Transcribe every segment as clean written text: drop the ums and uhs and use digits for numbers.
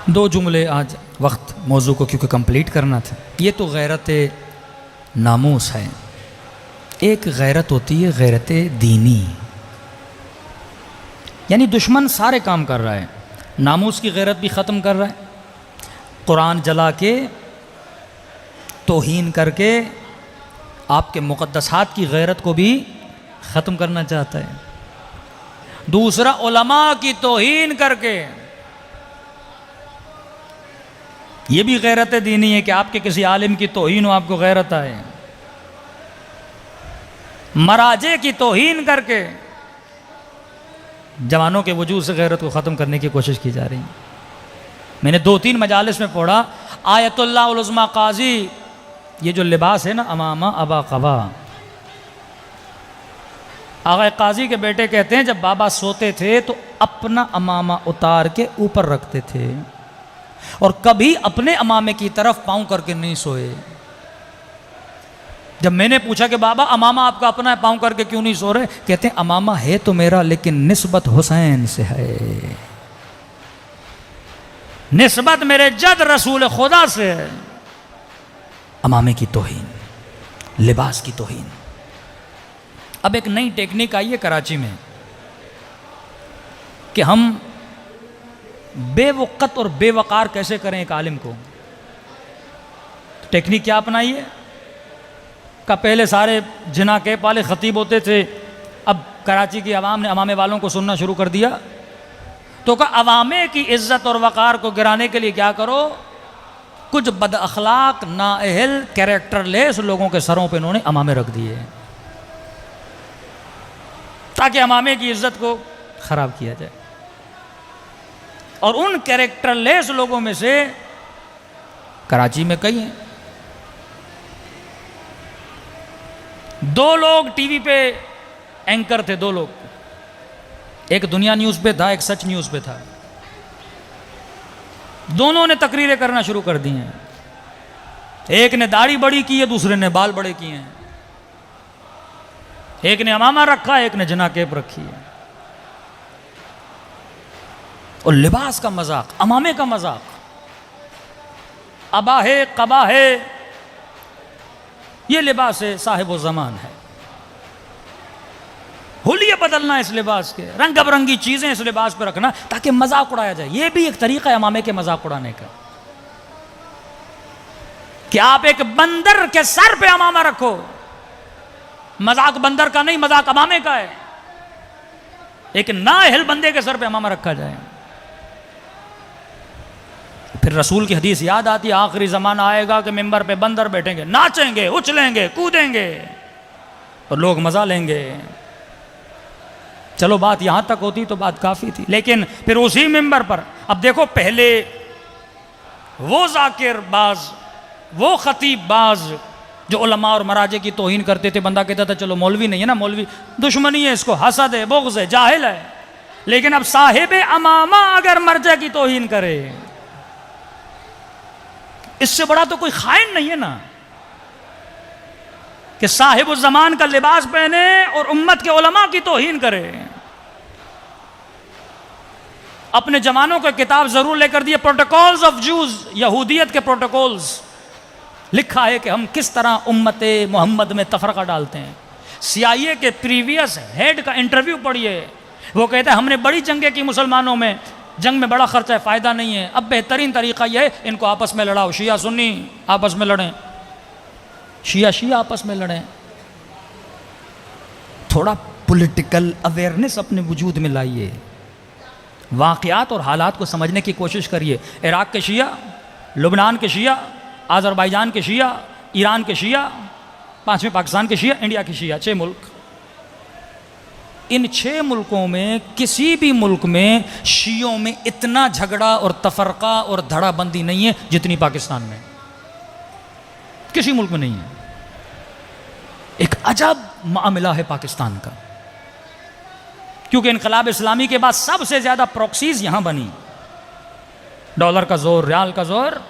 दो जुमले आज वक्त मौजू को क्योंकि कंप्लीट करना था। ये तो गैरत नामूस है। एक गैरत होती है गैरत दीनी, यानी दुश्मन सारे काम कर रहा है, नामूस की गैरत भी ख़त्म कर रहा है, कुरान जला के तौहीन करके आपके मुक़द्दसात की गैरत को भी ख़त्म करना चाहता है। दूसरा उलमा की तौहीन करके, ये भी गैरत दीनी है कि आपके किसी आलिम की तौहीन हो, आपको गैरत आए। मराजे की तौहीन करके जवानों के वजूद से गैरत को ख़त्म करने की कोशिश की जा रही है। मैंने 2-3 मजालिस में पढ़ा, आयतुल्लाह उल उज़्मा काजी, ये जो लिबास है ना, अमामा अबा कबा, आगा काजी के बेटे कहते हैं जब बाबा सोते थे तो अपना अमामा उतार के ऊपर रखते थे और कभी अपने अमामे की तरफ पाँव करके नहीं सोए। जब मैंने पूछा कि बाबा अमामा आपका अपना है, पाँव करके क्यों नहीं सो रहे, कहते हैं अमामा है तो मेरा लेकिन निस्बत हुसैन से है, निस्बत मेरे जद रसूल खुदा से है। अमामे की तौहीन, लिबास की तौहीन। अब एक नई टेक्निक आई है कराची में कि हम बेवक़्त और बेवकार कैसे करें एक आलिम को। टेक्निक क्या अपनाई है का, पहले सारे जिना के पाले ख़तीब होते थे, अब कराची की आवाम ने अमामे वालों को सुनना शुरू कर दिया, तो का अवामे की इज़्ज़त और वक़ार को गिराने के लिए क्या करो, कुछ बद अखलाक नाअहल कैरेक्टरलेस लोगों के सरों पे इन्होंने अमामे रख दिए ताकि अमामे की इज़्ज़त को ख़राब किया जाए। और उन कैरेक्टरलेस लोगों में से कराची में कई हैं। 2 लोग टीवी पे एंकर थे, 2 लोग, एक दुनिया न्यूज़ पे था, एक सच न्यूज़ पे था। दोनों ने तकरीरें करना शुरू कर दी हैं। एक ने दाढ़ी बड़ी की है, दूसरे ने बाल बड़े किए हैं। एक ने अमामा रखा है, एक ने जनाकेब रखी है। और लिबास का मजाक, अमामे का मजाक, अबा है कबा है, ये लिबास है साहिब ज़मान है। हुलिये बदलना इस लिबास के, रंग बरंगी चीजें इस लिबास पर रखना ताकि मजाक उड़ाया जाए। यह भी एक तरीका है अमामे के मजाक उड़ाने का कि आप एक बंदर के सर पे अमामा रखो। मजाक बंदर का नहीं, मजाक अमामे का है। एक नाअहल बंदे के सर पे अमामा रखा जाए। फिर रसूल की हदीस याद आती है, आखिरी ज़माना आएगा कि मिंबर पे बंदर बैठेंगे, नाचेंगे, उछलेंगे, कूदेंगे और लोग मज़ा लेंगे। चलो बात यहां तक होती तो बात काफ़ी थी, लेकिन फिर उसी मिंबर पर अब देखो, पहले वो जाकिर बाज, वो खतीब बाज जो उलमा और मराजे की तौहीन करते थे, बंदा कहता था चलो मौलवी नहीं है ना, मौलवी दुश्मनी है, इसको हसद है, बुग़्ज़ है, जाहिल है। लेकिन अब साहिब अमामा अगर मर्जा की तौहीन करे, इससे बड़ा तो कोई खाइन नहीं है ना, कि साहिब उस ज़मान का लिबास पहने और उम्मत के उलमा की तौहीन करे। अपने जवानों को किताब जरूर लेकर दिए, प्रोटोकॉल्स ऑफ जूज, यहूदियत के प्रोटोकॉल्स, लिखा है कि हम किस तरह उम्मत मोहम्मद में तफरका डालते हैं। CIA के प्रीवियस हेड का इंटरव्यू पढ़िए, वो कहता है हमने बड़ी जंगें की मुसलमानों में, जंग में बड़ा खर्चा है, फ़ायदा नहीं है, अब बेहतरीन तरीका यह है इनको आपस में लड़ाओ, शिया सुन्नी आपस में लड़ें, शिया आपस में लड़ें। थोड़ा पॉलिटिकल अवेयरनेस अपने वजूद में लाइए, वाक़यात और हालात को समझने की कोशिश करिए। इराक़ के शिया, लुबनान के शिया, अज़रबैजान के शिया, ईरान के शिया, 5वें पाकिस्तान के शिया, इंडिया के शिया, 6 मुल्क। इन 6 मुल्कों में किसी भी मुल्क में शियों में इतना झगड़ा और तफरका और धड़ाबंदी नहीं है जितनी पाकिस्तान में, किसी मुल्क में नहीं है। एक अजब मामला है पाकिस्तान का, क्योंकि इनकलाब इस्लामी के बाद सबसे ज़्यादा प्रॉक्सीज यहाँ बनी। डॉलर का जोर, रियाल का जोर,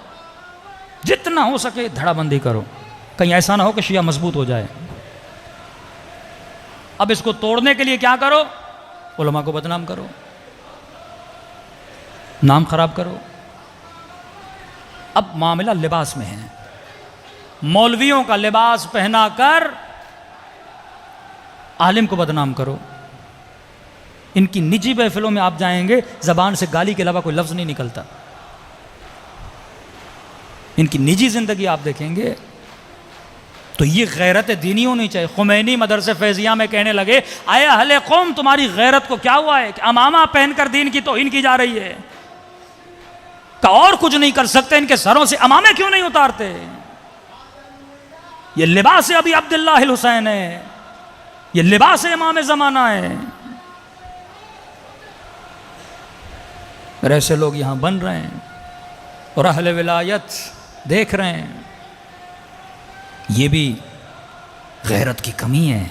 जितना हो सके धड़ाबंदी करो, कहीं ऐसा ना हो कि शिया मजबूत हो जाए। अब इसको तोड़ने के लिए क्या करो, उलमा को बदनाम करो, नाम खराब करो, अब मामला लिबास में है। मौलवियों का लिबास पहना कर आलिम को बदनाम करो। इनकी निजी महफिलों में आप जाएंगे, जबान से गाली के अलावा कोई लफ्ज़ नहीं निकलता। इनकी निजी ज़िंदगी आप देखेंगे तो ये गैरत दीनी होनी चाहिए। खुमैनी मदरसे फैजिया में कहने लगे, आए अहले कौम, तुम्हारी गैरत को क्या हुआ है कि अमामा पहनकर दीन की तौहीन की जा रही है? का और कुछ नहीं कर सकते, इनके सरों से अमामे क्यों नहीं उतारते? ये लिबास अभी अब्दुल्लाह हुसैन है, ये लिबास इमाम ज़माना है। ऐसे लोग यहां बन रहे हैं और अहले विलायत देख रहे हैं। ये भी गैरत की कमी है।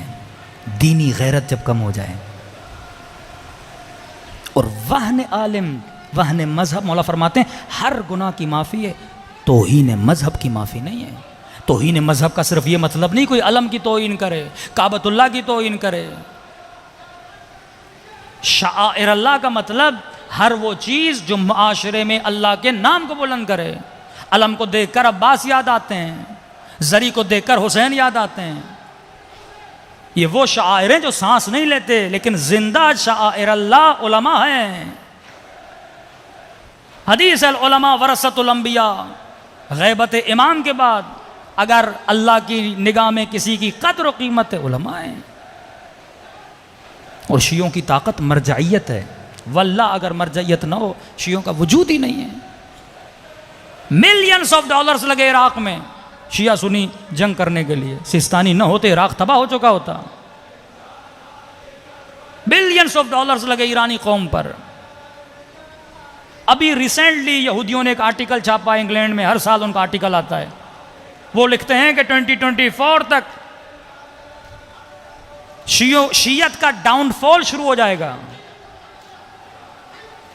दीनी गैरत जब कम हो जाए और वहन आलिम, वहन मजहब, मौला फरमाते हैं हर गुनाह की माफ़ी है, तौहीन मजहब की माफ़ी नहीं है। तौहीन मजहब का सिर्फ ये मतलब नहीं कोई अलम की तौहीन करे, काबतुल्लाह की तौहीन करे। शाइर अल्लाह का मतलब हर वो चीज़ जो माशरे में अल्लाह के नाम को बुलंद करे। अलम को देखकर अब्बास याद आते हैं, जरी को देखकर हुसैन याद आते हैं। ये वो शायर हैं जो सांस नहीं लेते लेकिन जिंदा शाइर अल्लाह उलमा हैं। हदीस अल उलमा वरसतुल अंबिया, गैबत इमाम के बाद अगर अल्लाह की निगाह में किसी की कद्र कीमत है, उलमा है। और शियों की ताकत मरजाइयत है। वल्लाह अगर मरजाइयत ना हो, शियों का वजूद ही नहीं है। मिलियंस ऑफ डॉलर्स लगे इराक में शिया सुनी जंग करने के लिए। सिस्तानी न होते इराक तबाह हो चुका होता। बिलियंस ऑफ डॉलर्स लगे ईरानी कौम पर। अभी रिसेंटली यहूदियों ने एक आर्टिकल छापा इंग्लैंड में, हर साल उनका आर्टिकल आता है। वो लिखते हैं कि 2024 तक शियत का डाउनफॉल शुरू हो जाएगा।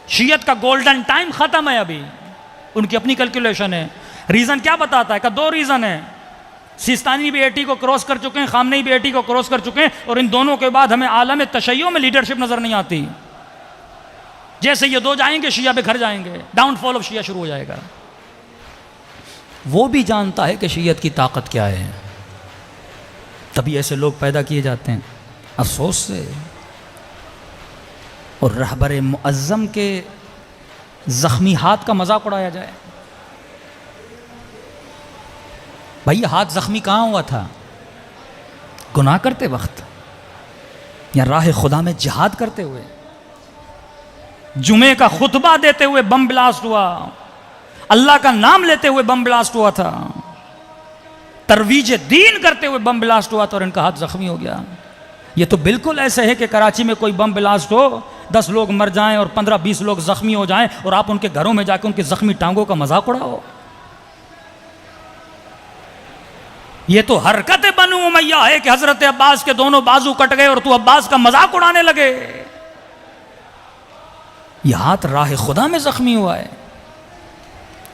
शियत का गोल्डन टाइम खत्म है अभी। उनकी अपनी कैलकुलेशन है। रीजन क्या बताता है? का दो रीजन है। सिस्तानी भी 80 को क्रॉस कर चुके हैं, खामनेई भी 80 को क्रॉस कर चुके हैं, और इन दोनों के बाद हमें आलम तशय्यो में लीडरशिप नजर नहीं आती। जैसे ये दो जाएंगे शिया पे घर जाएंगे, डाउनफॉल ऑफ शिया शुरू हो जाएगा। वो भी जानता है कि शियत की ताकत क्या है, तभी ऐसे लोग पैदा किए जाते हैं अफसोस से। और रहबर मुअज्जम के जख्मी हाथ का मजाक उड़ाया जाए। भाई हाथ जख्मी कहाँ हुआ था? गुनाह करते वक्त या राह खुदा में जिहाद करते हुए? जुमे का खुतबा देते हुए बम ब्लास्ट हुआ, अल्लाह का नाम लेते हुए बम ब्लास्ट हुआ था, तरवीज दीन करते हुए बम ब्लास्ट हुआ था और इनका हाथ जख्मी हो गया। ये तो बिल्कुल ऐसे है कि कराची में कोई बम ब्लास्ट हो, 10 लोग मर जाएं और 15-20 लोग जख्मी हो जाएं और आप उनके घरों में जाकर उनकी जख्मी टांगों का मजाक उड़ाओ। ये तो हरकत बनु उमैया है कि हजरत अब्बास के दोनों बाजू कट गए और तू अब्बास का मजाक उड़ाने लगे। यह हाथ राह खुदा में जख्मी हुआ है।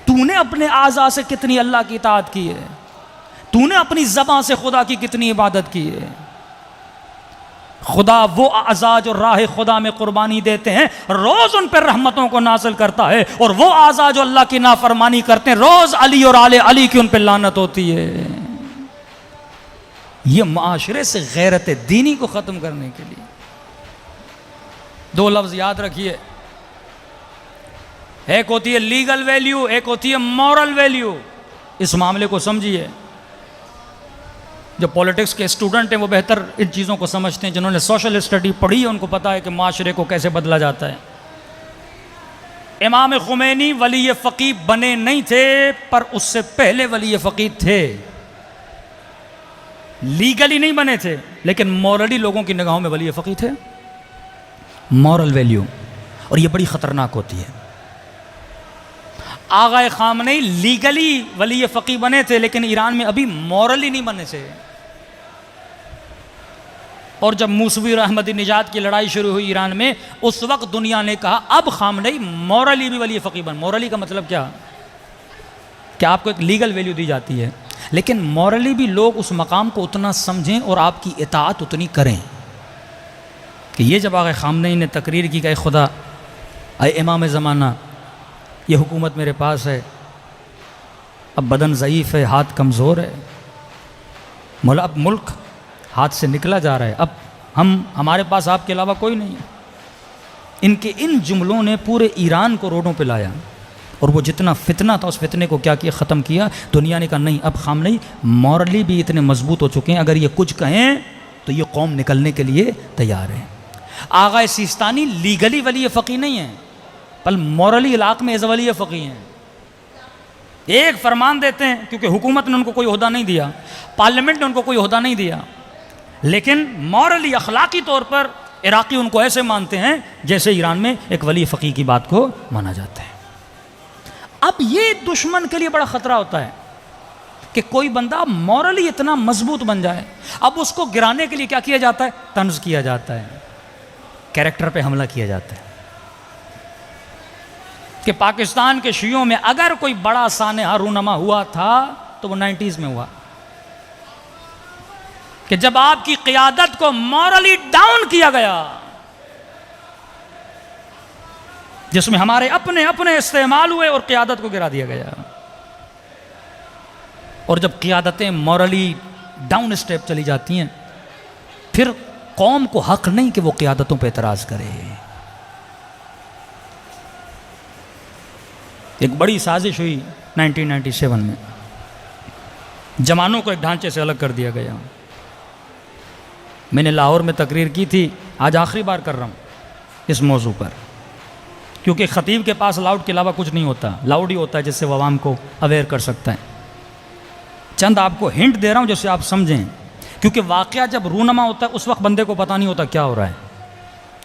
तूने अपने आज़ा से कितनी अल्लाह की इताअत की है? तूने अपनी ज़बान से खुदा की कितनी इबादत की है? खुदा वो आज़ा जो राह खुदा में कुर्बानी देते हैं, रोज उन पर रहमतों को नाज़िल करता है, और वो आज़ा जो अल्लाह की नाफरमानी करते हैं, रोज अली और आले अली की उन पर लानत होती है। ये माशरे से गैरत दीनी को ख़त्म करने के लिए दो लफ्ज़ याद रखिए। एक होती है लीगल वैल्यू, एक होती है मॉरल वैल्यू। इस मामले को समझिए। जो पॉलिटिक्स के स्टूडेंट हैं वो बेहतर इन चीज़ों को समझते हैं। जिन्होंने सोशल स्टडी पढ़ी है उनको पता है कि माशरे को कैसे बदला जाता है। इमाम खुमैनी वली फ़क़ीह बने नहीं थे, पर उससे पहले वली फ़क़ीह थे। लीगली नहीं बने थे, लेकिन मॉरली लोगों की निगाहों में वली फ़क़ीह थे। मॉरल वैल्यू, और ये बड़ी ख़तरनाक होती है। आगा खामनेई लीगली वली फ़क़ीह बने थे, लेकिन ईरान में अभी मॉरली नहीं बने थे। और जब मूसवी और अहमदी निजात की लड़ाई शुरू हुई ईरान में, उस वक्त दुनिया ने कहा अब खामनेई मॉरली भी वली फ़क़ीह बन। मॉरली का मतलब क्या? क्या आपको एक लीगल वैल्यू दी जाती है, लेकिन मॉरली भी लोग उस मकाम को उतना समझें और आपकी इताअत उतनी करें कि ये जब आगे खामनेई ने तकरीर की कि खुदा, अय इमाम ज़माना, ये हुकूमत मेरे पास है, अब बदन ज़ईफ़ है, हाथ कमज़ोर है, अब मुल्क हाथ से निकला जा रहा है, अब हमारे पास आपके अलावा कोई नहीं है। इनके इन जुमलों ने पूरे ईरान को रोडों पे लाया, और वो जितना फितना था उस फितने को क्या किया, ख़त्म किया। दुनिया ने कहा नहीं, अब ख़ामनेई मॉरली भी इतने मजबूत हो चुके हैं, अगर ये कुछ कहें तो ये कौम निकलने के लिए तैयार है। आगा सिस्तानी लीगली वली फ़क़ी नहीं है, पर मॉरली इलाक़ में एज़ वली फ़क़ी हैं। एक फरमान देते हैं, क्योंकि हुकूमत ने उनको कोई ओहदा नहीं दिया, पार्लियामेंट ने उनको कोई ओहदा नहीं दिया, लेकिन मॉरली अखलाकी तौर पर इराक़ी उनको ऐसे मानते हैं जैसे ईरान में एक वली फ़क़ी की बात को माना जाता है। अब ये दुश्मन के लिए बड़ा ख़तरा होता है कि कोई बंदा मॉरली इतना मजबूत बन जाए, अब उसको गिराने के लिए क्या किया जाता है, तंज किया जाता है, कैरेक्टर पे हमला किया जाता है। कि पाकिस्तान के शियों में अगर कोई बड़ा सानेहा रूनमा हुआ था तो वो 90s में हुआ, कि जब आपकी क़ियादत को मॉरली डाउन किया गया, जिसमें हमारे अपने अपने इस्तेमाल हुए और क़ियादत को गिरा दिया गया। और जब क़ियादतें मॉरली डाउन स्टेप चली जाती हैं, फिर कौम को हक नहीं कि वो क़ियादतों पर एतराज़ करे। एक बड़ी साजिश हुई 1997 में, जवानों को एक ढांचे से अलग कर दिया गया। मैंने लाहौर में तकरीर की थी, आज आखिरी बार कर रहा हूँ इस मौजू पर, क्योंकि ख़तीब के पास लाउड के अलावा कुछ नहीं होता, लाउड ही होता है जिससे वो आवाम को अवेयर कर सकता है। चंद आपको हिंट दे रहा हूँ जिससे आप समझें, क्योंकि वाक़या जब रूनमा होता है उस वक्त बंदे को पता नहीं होता क्या हो रहा है।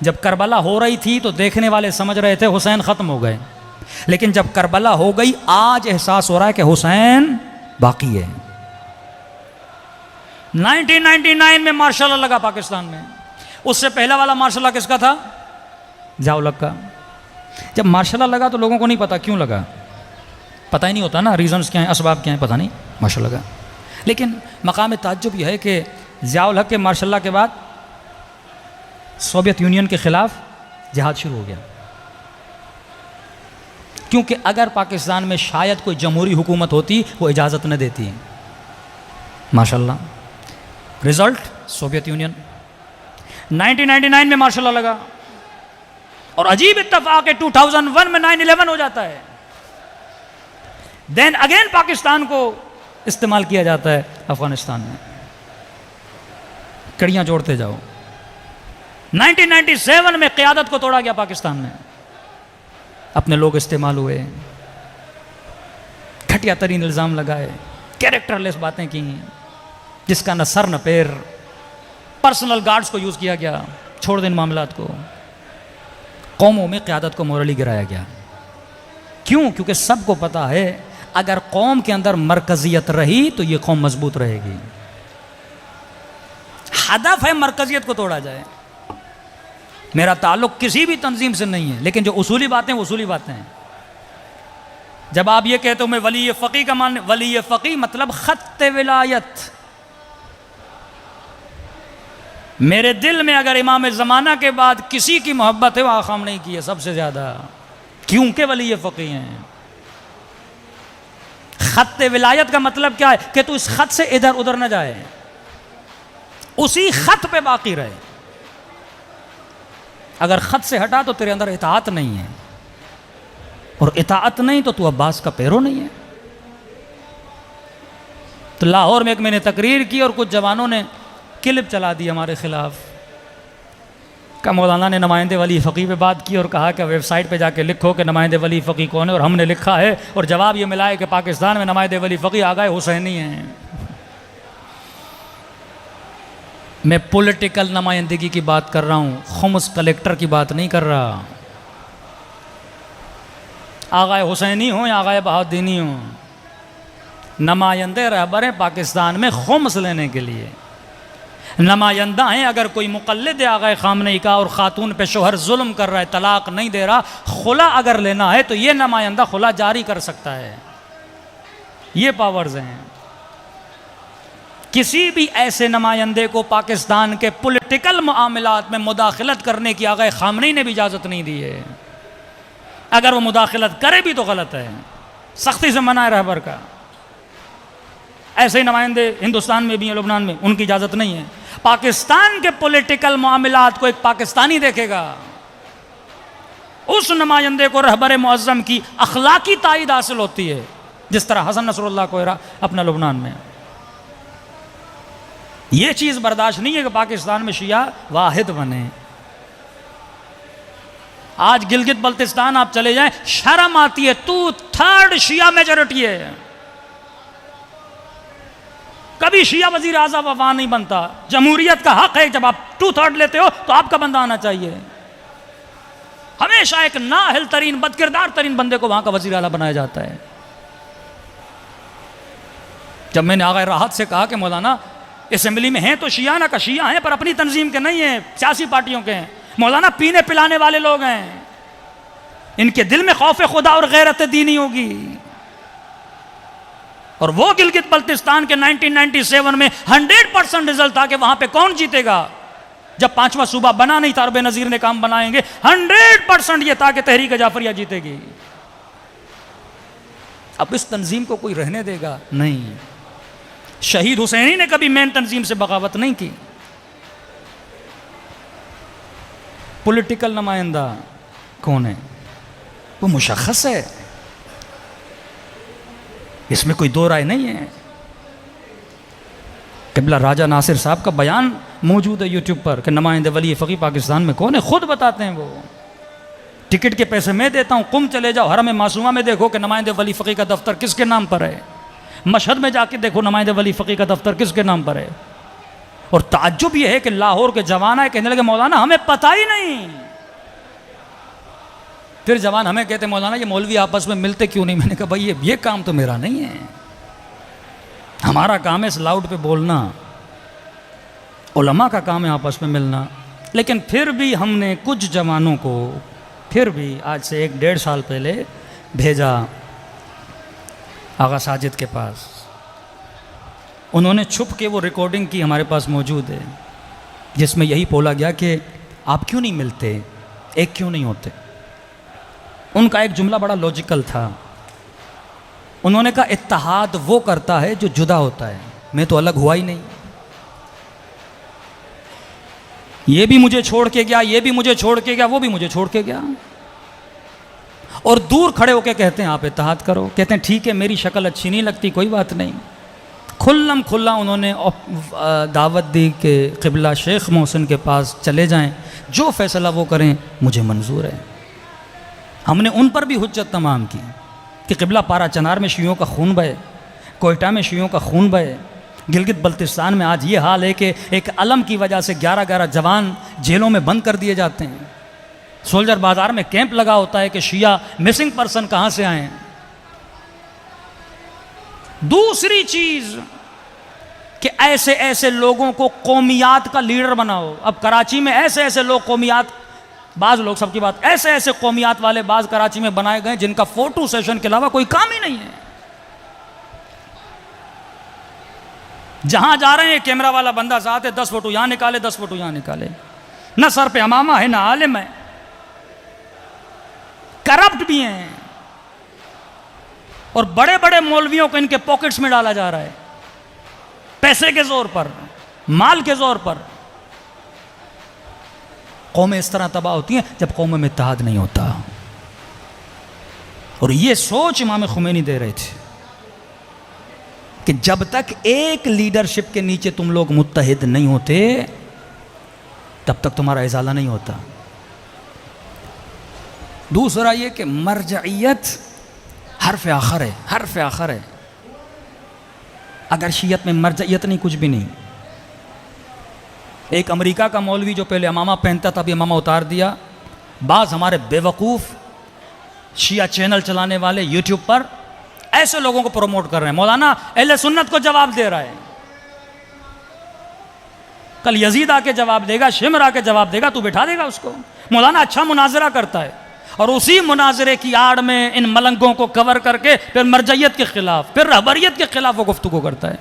जब करबला हो रही थी तो देखने वाले समझ रहे थे हुसैन ख़त्म हो गए, लेकिन जब करबला हो गई आज एहसास हो रहा है कि हुसैन बाकी है। 1999 में मार्शल लॉ लगा पाकिस्तान में, उससे पहला वाला मार्शल लॉ किसका था, ज़िया-उल-हक का। जब मार्शल लॉ लगा तो लोगों को नहीं पता क्यों लगा, पता ही नहीं होता ना, रीजंस क्या हैं, असबाब क्या हैं, पता नहीं, मार्शल लगा। लेकिन मकाम ताज्जुब यह है कि ज़िया-उल-हक के मार्शल लॉ के बाद सोवियत यूनियन के ख़िलाफ़ जिहाद शुरू हो गया, क्योंकि अगर पाकिस्तान में शायद कोई जमहूरी हुकूमत होती वो इजाज़त न देती। माशाल्लाह, रिज़ल्ट सोवियत यूनियन। 1999 में मार्शल लॉ लगा, और अजीब इत्तफाक है 2001 में 9/11 हो जाता है। देन अगेन पाकिस्तान को इस्तेमाल किया जाता है अफगानिस्तान में। कड़ियां जोड़ते जाओ। 1997 में क़ियादत को तोड़ा गया पाकिस्तान में, अपने लोग इस्तेमाल हुए, घटिया तरीन इल्ज़ाम लगाए, कैरेक्टरलेस बातें की, जिसका न सर न पैर, पर्सनल गार्ड्स को यूज़ किया गया, छोड़ दें मामलात को। कौमों में क़ियादत को मोरली गिराया गया। क्यों? क्योंकि सबको पता है अगर कौम के अंदर मरकज़ियत रही तो ये कौम मजबूत रहेगी। हदफ है मरकज़ियत को तोड़ा जाए। मेरा ताल्लुक़ किसी भी तंजीम से नहीं है, लेकिन जो उसूली बातें वो उसूली बातें हैं। जब आप ये कहते हो मैं वली फ़क़ी का मान, वली फ़क़ी मतलब ख़त्ते विलायत। मेरे दिल में अगर इमाम ज़माना के बाद किसी की मोहब्बत है वो ख़ामनेई की है सबसे ज़्यादा, क्योंकि वली फ़क़ी हैं। ख़त्ते विलायत का मतलब क्या है कि तू इस ख़त से इधर उधर न जाए, उसी ख़त पे बाकी रहे। अगर ख़त से हटा तो तेरे अंदर इताअत नहीं है, और इताअत नहीं तो तू अब्बास का पैरो नहीं है। तो लाहौर में एक मैंने तकरीर की और कुछ जवानों ने क्लिप चला दी हमारे ख़िलाफ़ का मौलाना ने नुमाइंदे वली फ़क़ी पे बात की और कहा कि वेबसाइट पे जाके लिखो कि नुमाइंदे वली फ़क़ी कौन है, और हमने लिखा है और जवाब ये मिला है कि पाकिस्तान में नुमाइंदे वली फ़क़ी आ गए हुसैनी हैं। मैं पॉलिटिकल नुमाइंदगी की बात कर रहा हूँ, खुम्स कलेक्टर की बात नहीं कर रहा। आगाए हुसैनी हो या आगाए बहादीनी हो, नुमाइंदे रहबर हैं पाकिस्तान में खुम्स लेने के लिए। नुमाइंदा हैं अगर कोई मुक़ल्लिद आगाए ख़ामनेई का और ख़ातून पे शोहर जुल्म कर रहा है, तलाक नहीं दे रहा, खुला अगर लेना है तो ये नुमाइंदा खुला जारी कर सकता है। ये पावर्स हैं। किसी भी ऐसे नुमाइंदे को पाकिस्तान के पॉलिटिकल मामलात में मुदाखलत करने की आगाए ख़ामनेई ने भी इजाज़त नहीं दी है। अगर वो मुदाखलत करे भी तो गलत है, सख्ती से मना है रहबर का। ऐसे ही नुमाइंदे हिंदुस्तान में भी हैं, लुबनान में, उनकी इजाज़त नहीं है। पाकिस्तान के पॉलिटिकल मामलात को एक पाकिस्तानी देखेगा, उस नुमाइंदे को रहबर मुअज़्ज़म की अखलाकी तायीद हासिल होती है, जिस तरह हसन नसरुल्लाह को अपना लुबनान में। यह चीज़ बर्दाश्त नहीं है कि पाकिस्तान में शिया वाहिद बने। आज गिलगित बल्तिस्तान आप चले जाएं, शर्म आती है, 2/3 शिया मेजॉरिटी है। कभी शिया वजीर आज़म वहां नहीं बनता। जमहूरियत का हक है, जब आप 2/3 लेते हो तो आपका बंदा आना चाहिए। हमेशा एक नाअहल तरीन, बदकिरदार तरीन बंदे को वहां का वजीर आला बनाया जाता है। जब मैंने आगे राहत से कहा कि मौलाना असेंबली में हैं तो शिया ना का शिया हैं, पर अपनी तंजीम के नहीं हैं, सियासी पार्टियों के हैं। मौलाना पीने पिलाने वाले लोग हैं, इनके दिल में खौफ खुदा और गैरत दीनी होगी। और वो गिलगित बल्तिस्तान के 1997 में 100% रिजल्ट था कि वहां पे कौन जीतेगा। जब 5वां सूबा बना नहीं था, बेनज़ीर ने काम बनाएंगे, 100% ये था कि तहरीक जाफरिया जीतेगी। अब इस तंजीम को कोई रहने देगा? नहीं। शहीद हुसैनी ने कभी मेन तंजीम से बगावत नहीं की। पॉलिटिकल नुमाइंदा कौन है? वो मुशख्खस है, इसमें कोई दो राय नहीं है। क़िबला राजा नासिर साहब का बयान मौजूद है यूट्यूब पर कि नुमाइंदे वली फ़क़ीह पाकिस्तान में कौन है, खुद बताते हैं वो। टिकट के पैसे मैं देता हूँ, कुम चले जाओ, हरम मासूमा में देखो कि नुमाइंदे वली फ़क़ीह का दफ्तर किसके नाम पर है। मशहद में जाके देखो नुमाइंदे वली फ़क़ीह का दफ्तर किसके नाम पर है। और ताज्जुब यह है कि लाहौर के जवान आए, कहने लगे मौलाना हमें पता ही नहीं। फिर जवान हमें कहते मौलाना ये मौलवी आपस में मिलते क्यों नहीं? मैंने कहा भाई ये काम तो मेरा नहीं है, हमारा काम है इस लाउड पे बोलना, उलमा का काम है आपस में मिलना। लेकिन फिर भी हमने कुछ जवानों को फिर भी आज से 1-1.5 साल पहले भेजा आगा साजिद के पास। उन्होंने छुप के वो रिकॉर्डिंग की, हमारे पास मौजूद है, जिसमें यही बोला गया कि आप क्यों नहीं मिलते, एक क्यों नहीं होते। उनका एक जुमला बड़ा लॉजिकल था। उन्होंने कहा इत्तेहाद वो करता है जो जुदा होता है, मैं तो अलग हुआ ही नहीं। ये भी मुझे छोड़ के गया, ये भी मुझे छोड़ के गया, वो भी मुझे छोड़ के गया। और दूर खड़े होकर कहते हैं आप इत्तेहाद करो। कहते हैं ठीक है मेरी शक्ल अच्छी नहीं लगती, कोई बात नहीं। खुल्लम खुल्ला उन्होंने दावत दी कि क़िबला शेख मोहसिन के पास चले जाएं, जो फैसला वो करें मुझे मंजूर है। हमने उन पर भी हुज्जत तमाम की कि क़िबला पारा चनार में शियों का खून बहे, कोयटा में शियों का खून बहे, गिलगित बल्तिस्तान में आज ये हाल है कि एक अलम की वजह से 11-11 जवान जेलों में बंद कर दिए जाते हैं। सोल्जर बाज़ार में कैंप लगा होता है कि शिया मिसिंग पर्सन कहाँ से आए हैं। दूसरी चीज़ कि ऐसे ऐसे लोगों को कौमियात का लीडर बनाओ। अब कराची में ऐसे ऐसे लोग कौमियात, बाज़ लोग, सबकी बात, ऐसे ऐसे कौमियात वाले बाज़ कराची में बनाए गए जिनका फ़ोटो सेशन के अलावा कोई काम ही नहीं है। जहां जा रहे हैं कैमरा वाला बंदा साथ है, 10 फोटो यहां निकाले, 10 फोटो यहां निकाले। न सर पे अमामा है, ना आलिम है, करप्ट भी हैं। और बड़े बड़े मौलवियों को इनके पॉकेट्स में डाला जा रहा है, पैसे के जोर पर, माल के जोर पर। कौमें इस तरह तबाह होती हैं जब कौमों में इत्तेहाद नहीं होता। और ये सोच इमाम खुमैनी दे रहे थे कि जब तक एक लीडरशिप के नीचे तुम लोग मुत्तहिद नहीं होते तब तक तुम्हारा इजाला नहीं होता। दूसरा ये कि मरजइयत हर्फ आखर है, हर्फ आखर है। अगर शियत में मरजइयत नहीं, कुछ भी नहीं। एक अमेरिका का मौलवी जो पहले अमामा पहनता था, अभी अमामा उतार दिया। बाज़ हमारे बेवकूफ़ शिया चैनल चलाने वाले यूट्यूब पर ऐसे लोगों को प्रमोट कर रहे हैं। मौलाना अहले सुन्नत को जवाब दे रहा है, कल यजीद आके जवाब देगा, शिमर आके जवाब देगा, तू बिठा देगा उसको। मौलाना अच्छा मुनाजरा करता है और उसी मुनाजरे की आड़ में इन मलंगों को कवर करके फिर मरजइयत के खिलाफ, फिर रहबरियत के खिलाफ वो गुफ्तगू करता है।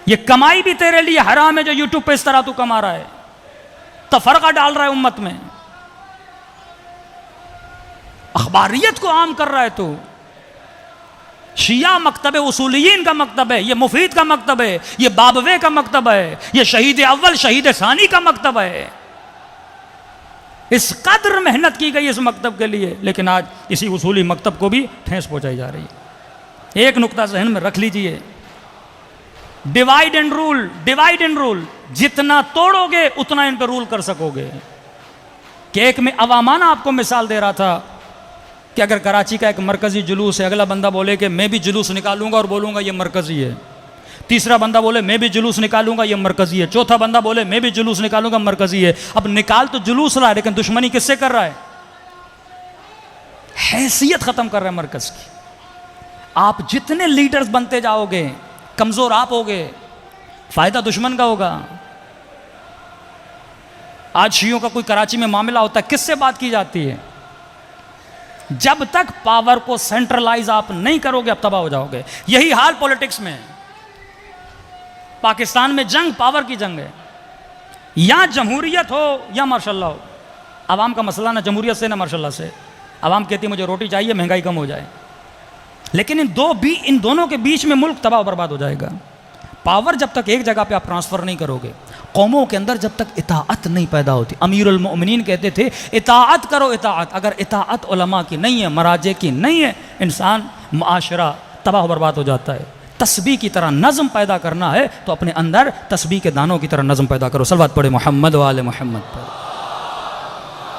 ये कमाई भी तेरे लिए हराम है जो यूट्यूब पे इस तरह तू कमा रहा है, तफरका डाल रहा है उम्मत में, अखबारियत को आम कर रहा है तू। शिया मकतब उसूलियीन का मकतब है, ये मुफीद का मकतब है, ये बाबवे का मकतब है, ये शहीद अव्वल शहीद सानी का मकतब है। इस कदर मेहनत की गई इस मकतब के लिए, लेकिन आज इसी उसूली मकतब को भी ठेस पहुंचाई जा रही है। एक नुक्ता ज़हन में रख लीजिए, divide and rule, divide and rule, जितना तोड़ोगे उतना इन पर रूल कर सकोगे। कि एक में अवामाना आपको मिसाल दे रहा था कि अगर कराची का एक मरकजी जुलूस है, अगला बंदा बोले कि मैं भी जुलूस निकालूंगा और बोलूंगा ये मरकजी है, तीसरा बंदा बोले मैं भी जुलूस निकालूंगा ये मरकजी है, चौथा बंदा बोले मैं भी जुलूस निकालूंगा मरकजी है। अब निकाल तो जुलूस रहा है, लेकिन दुश्मनी किससे कर रहा है? हैसियत खत्म कर रहा है मरकज की। आप जितने लीडर्स बनते जाओगे कमजोर आप होगे, फायदा दुश्मन का होगा। आज शियों का कोई कराची में मामला होता है, किससे बात की जाती है? जब तक पावर को सेंट्रलाइज आप नहीं करोगे आप तबाह हो जाओगे। यही हाल पॉलिटिक्स में। पाकिस्तान में जंग पावर की जंग है, या जमहूरियत हो या मार्शल्ला हो। आवाम का मसला ना जमहूरियत से ना मार्शल्ला से। आवाम कहती है मुझे रोटी चाहिए, महंगाई कम हो जाए, लेकिन इन दोनों के बीच में मुल्क तबाह बर्बाद हो जाएगा। पावर जब तक एक जगह पे आप ट्रांसफर नहीं करोगे, कौमों के अंदर जब तक इताअत नहीं पैदा होती। अमीरुल मोमिनीन कहते थे इताअत करो इताअत। अगर इताअत उलमा की नहीं है, मराजे की नहीं है, इंसान माशरा तबाह बर्बाद हो जाता है। तस्बीह की तरह नज़म पैदा करना है तो अपने अंदर तस्बीह के दानों की तरह नज़म पैदा करो। सलवात पढ़े मोहम्मद वाले मोहम्मद पर।